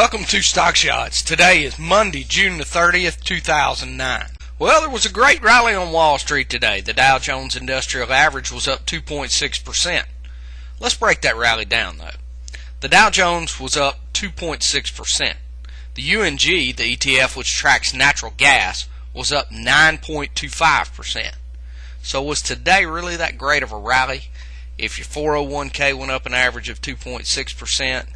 Welcome to Stock Shots. Today is Monday, June the 30th, 2009. Well, there was a great rally on Wall Street today. The Dow Jones Industrial Average was up 2.6%. Let's break that rally down, though. The Dow Jones was up 2.6%. The UNG, the ETF which tracks natural gas, was up 9.25%. So was today really that great of a rally? If your 401k went up an average of 2.6%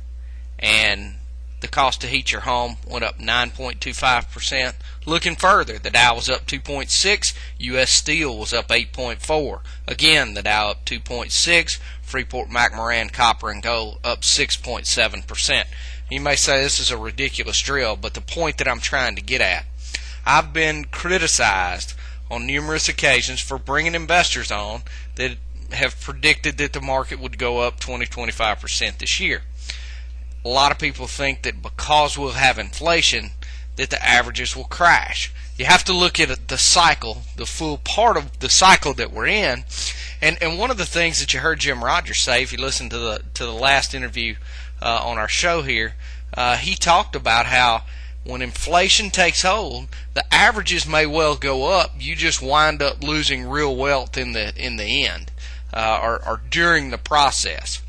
and the cost to heat your home went up 9.25%. Looking further, the Dow was up 2.6, U.S. Steel was up 8.4. Again, the Dow up 2.6, Freeport-McMoRan Copper and Gold up 6.7%. You may say this is a ridiculous drill, but the point that I'm trying to get at, I've been criticized on numerous occasions for bringing investors on that have predicted that the market would go up 20-25% this year. A lot of people think that because we'll have inflation that the averages will crash. You have to look at the cycle, the full part of the cycle that we're in. And one of the things that you heard Jim Rogers say, if you listen to the last interview on our show here, he talked about how when inflation takes hold, the averages may well go up. You just wind up losing real wealth in the end or during the process.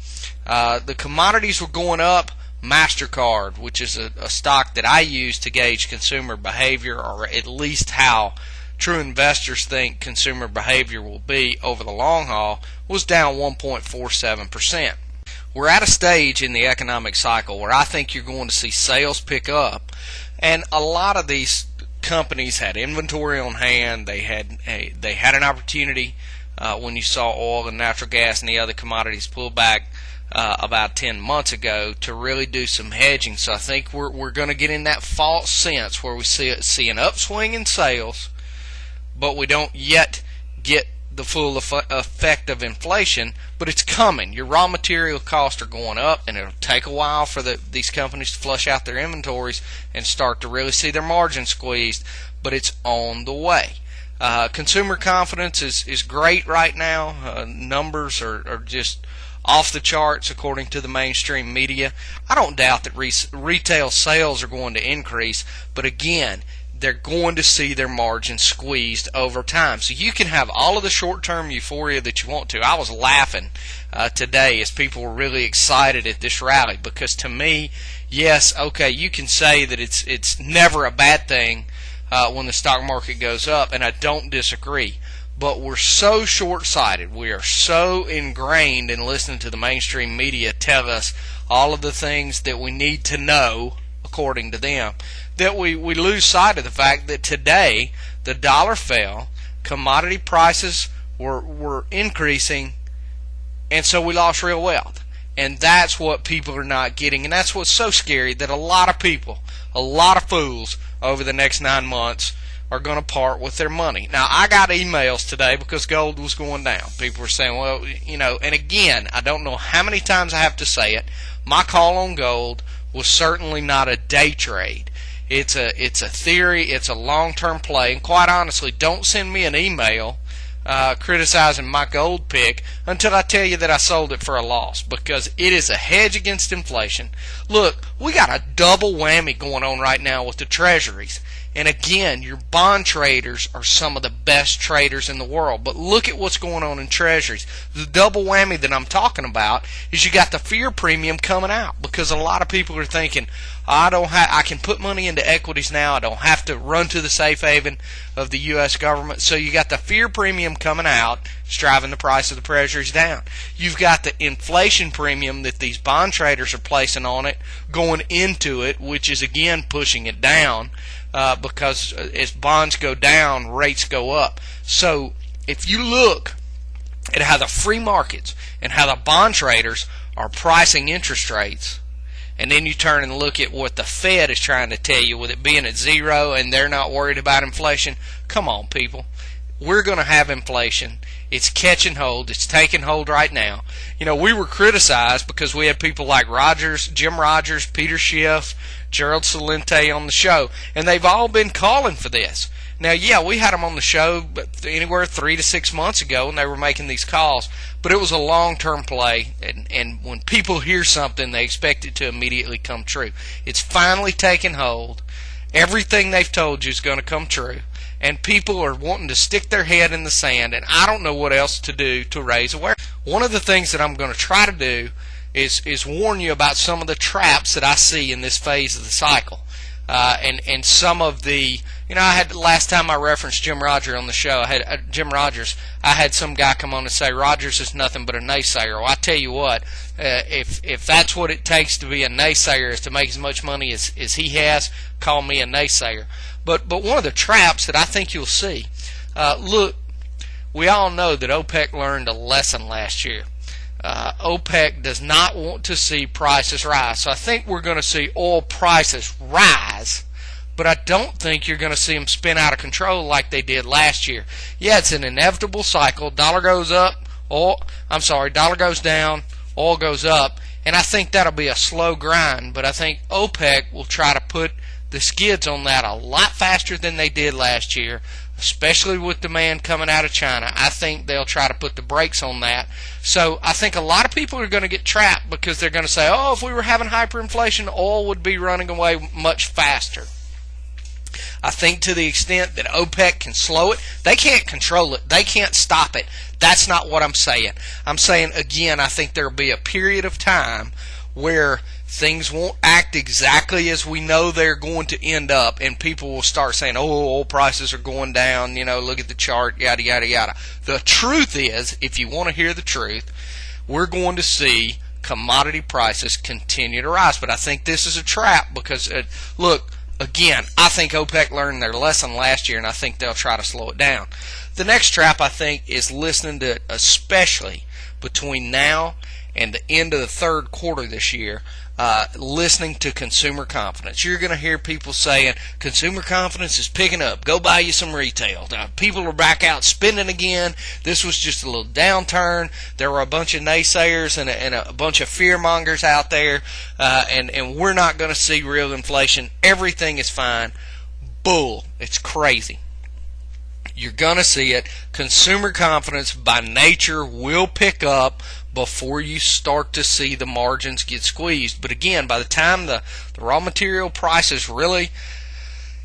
The commodities were going up. MasterCard, which is a stock that I use to gauge consumer behavior, or at least how true investors think consumer behavior will be over the long haul, was down 1.47%. We're at a stage in the economic cycle where I think you're going to see sales pick up, and a lot of these companies had inventory on hand. They had an opportunity when you saw oil and natural gas and the other commodities pull back about 10 months ago to really do some hedging. So I think we're going to get in that false sense where we see an upswing in sales, but we don't yet get the full effect of inflation, but it's coming. Your raw material costs are going up, and it'll take a while for these companies to flush out their inventories and start to really see their margins squeezed, but it's on the way. Consumer confidence is great right now. Numbers are just off the charts according to the mainstream media. I don't doubt that retail sales are going to increase, but again, they're going to see their margins squeezed over time. So you can have all of the short-term euphoria that you want to. I was laughing today as people were really excited at this rally, because to me, yes, okay, you can say that it's never a bad thing when the stock market goes up, and I don't disagree. But we're so short-sighted, we are so ingrained in listening to the mainstream media tell us all of the things that we need to know, according to them, that we lose sight of the fact that today the dollar fell, commodity prices were increasing, and so we lost real wealth. And that's what people are not getting, and that's what's so scary, that a lot of people, a lot of fools over the next 9 months are going to part with their money. Now, I got emails today because gold was going down. People were saying, well, and again, I don't know how many times I have to say it, my call on gold was certainly not a day trade. It's a theory, it's a long-term play, and quite honestly, don't send me an email criticizing my gold pick until I tell you that I sold it for a loss, because it is a hedge against inflation. Look, we got a double whammy going on right now with the treasuries. And again, your bond traders are some of the best traders in the world. But look at what's going on in treasuries. The double whammy that I'm talking about is you got the fear premium coming out, because a lot of people are thinking, I can put money into equities now. I don't have to run to the safe haven of the U.S. government. So you got the fear premium coming out. It's driving the price of the treasuries down. You've got the inflation premium that these bond traders are placing on it going into it, which is again pushing it down. Because as bonds go down, rates go up. So if you look at how the free markets and how the bond traders are pricing interest rates, and then you turn and look at what the Fed is trying to tell you with it being at zero and they're not worried about inflation, come on, people. We're going to have inflation. It's catching hold. It's taking hold right now. We were criticized because we had people like Jim Rogers, Peter Schiff, Gerald Celente on the show, and they've all been calling for this. Now, yeah, we had them on the show anywhere 3 to 6 months ago, and they were making these calls, but it was a long-term play, and when people hear something, they expect it to immediately come true. It's finally taken hold. Everything they've told you is going to come true, and people are wanting to stick their head in the sand, and I don't know what else to do to raise awareness. One of the things that I'm going to try to do is warn you about some of the traps that I see in this phase of the cycle. And some of the, I had last time I referenced Jim Rogers on the show. I had some guy come on and say Rogers is nothing but a naysayer. Well, I tell you what, if that's what it takes to be a naysayer, is to make as much money as he has, call me a naysayer. But one of the traps that I think you'll see, look, we all know that OPEC learned a lesson last year. OPEC does not want to see prices rise. So I think we're going to see oil prices rise, but I don't think you're going to see them spin out of control like they did last year. Yeah, it's an inevitable cycle. Dollar goes down, oil goes up, and I think that'll be a slow grind, but I think OPEC will try to put the skids on that a lot faster than they did last year, especially with demand coming out of China. I think they'll try to put the brakes on that. So I think a lot of people are going to get trapped because they're going to say, if we were having hyperinflation, oil would be running away much faster. I think to the extent that OPEC can slow it, they can't control it. They can't stop it. That's not what I'm saying. I'm saying, again, I think there will be a period of time where things won't act exactly as we know they're going to end up, and people will start saying, oil prices are going down, look at the chart, yada, yada, yada. The truth is, if you want to hear the truth, we're going to see commodity prices continue to rise. But I think this is a trap because, look, again, I think OPEC learned their lesson last year, and I think they'll try to slow it down. The next trap, I think, is listening to, especially between now and the end of the third quarter this year, listening to consumer confidence. You're going to hear people saying, consumer confidence is picking up. Go buy you some retail. People are back out spending again. This was just a little downturn. There were a bunch of naysayers and a bunch of fearmongers out there, and we're not going to see real inflation. Everything is fine. Bull. It's crazy. You're going to see it. Consumer confidence by nature will pick up before you start to see the margins get squeezed. But again, by the time the raw material prices really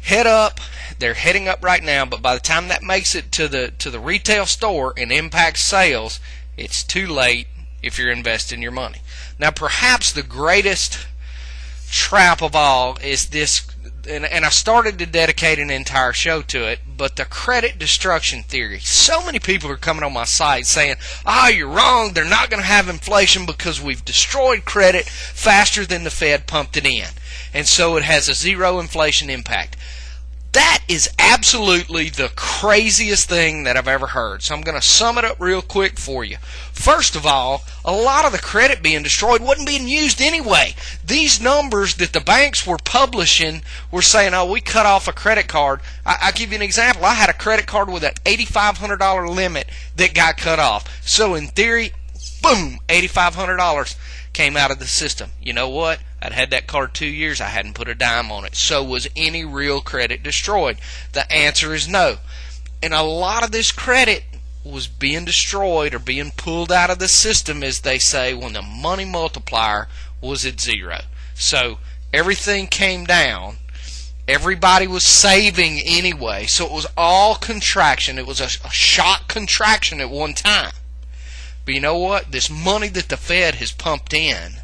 head up, they're heading up right now, but by the time that makes it to the retail store and impacts sales, it's too late if you're investing your money. Now, perhaps the greatest trap of all is this, and I started to dedicate an entire show to it, but the credit destruction theory. So many people are coming on my site saying, you're wrong, they're not going to have inflation because we've destroyed credit faster than the Fed pumped it in, and so it has a zero inflation impact. That is absolutely the craziest thing that I've ever heard. So I'm going to sum it up real quick for you. First of all, a lot of the credit being destroyed wasn't being used anyway. These numbers that the banks were publishing were saying, we cut off a credit card. I'll give you an example. I had a credit card with an $8,500 limit that got cut off. So in theory, boom, $8,500 came out of the system. You know what? I'd had that card 2 years. I hadn't put a dime on it. So was any real credit destroyed? The answer is no. And a lot of this credit was being destroyed or being pulled out of the system, as they say, when the money multiplier was at zero. So everything came down. Everybody was saving anyway. So it was all contraction. It was a shock contraction at one time. But you know what? This money that the Fed has pumped in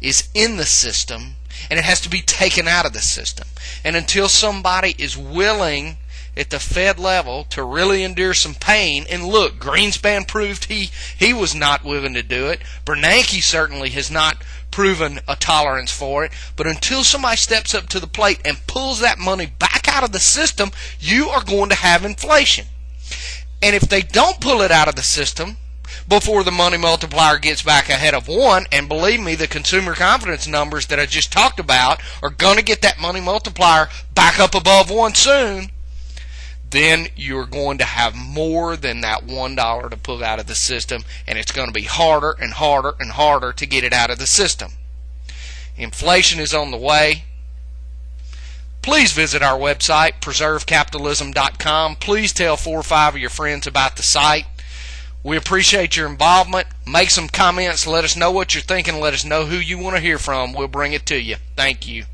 is in the system, and it has to be taken out of the system. And until somebody is willing at the Fed level to really endure some pain, and look, Greenspan proved he was not willing to do it. Bernanke certainly has not proven a tolerance for it. But until somebody steps up to the plate and pulls that money back out of the system, you are going to have inflation. And if they don't pull it out of the system before the money multiplier gets back ahead of 1, and believe me, the consumer confidence numbers that I just talked about are going to get that money multiplier back up above 1 soon, then you're going to have more than that $1 to pull out of the system, and it's going to be harder and harder and harder to get it out of the system. Inflation is on the way. Please visit our website, preservecapitalism.com. Please tell 4 or 5 of your friends about the site. We appreciate your involvement. Make some comments. Let us know what you're thinking. Let us know who you want to hear from. We'll bring it to you. Thank you.